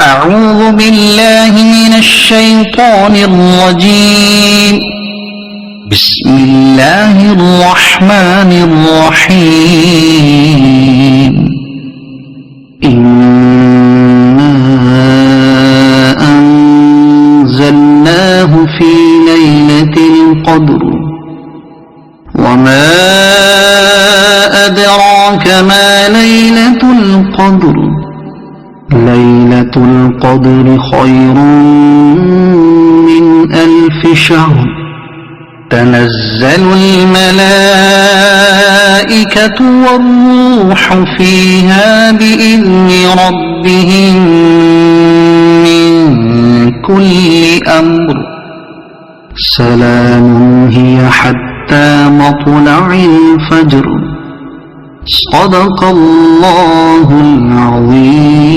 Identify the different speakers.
Speaker 1: أعوذ بالله من الشيطان الرجيم. بسم الله الرحمن الرحيم. إنا أنزلناه في ليلة القدر وما أدراك ما ليلة القدر ليلة القدر خير من 1000 شهر تنزل الملائكة والروح فيها بإذن ربهم من كل أمر سلام هي حتى مطلع الفجر. صدق الله العظيم.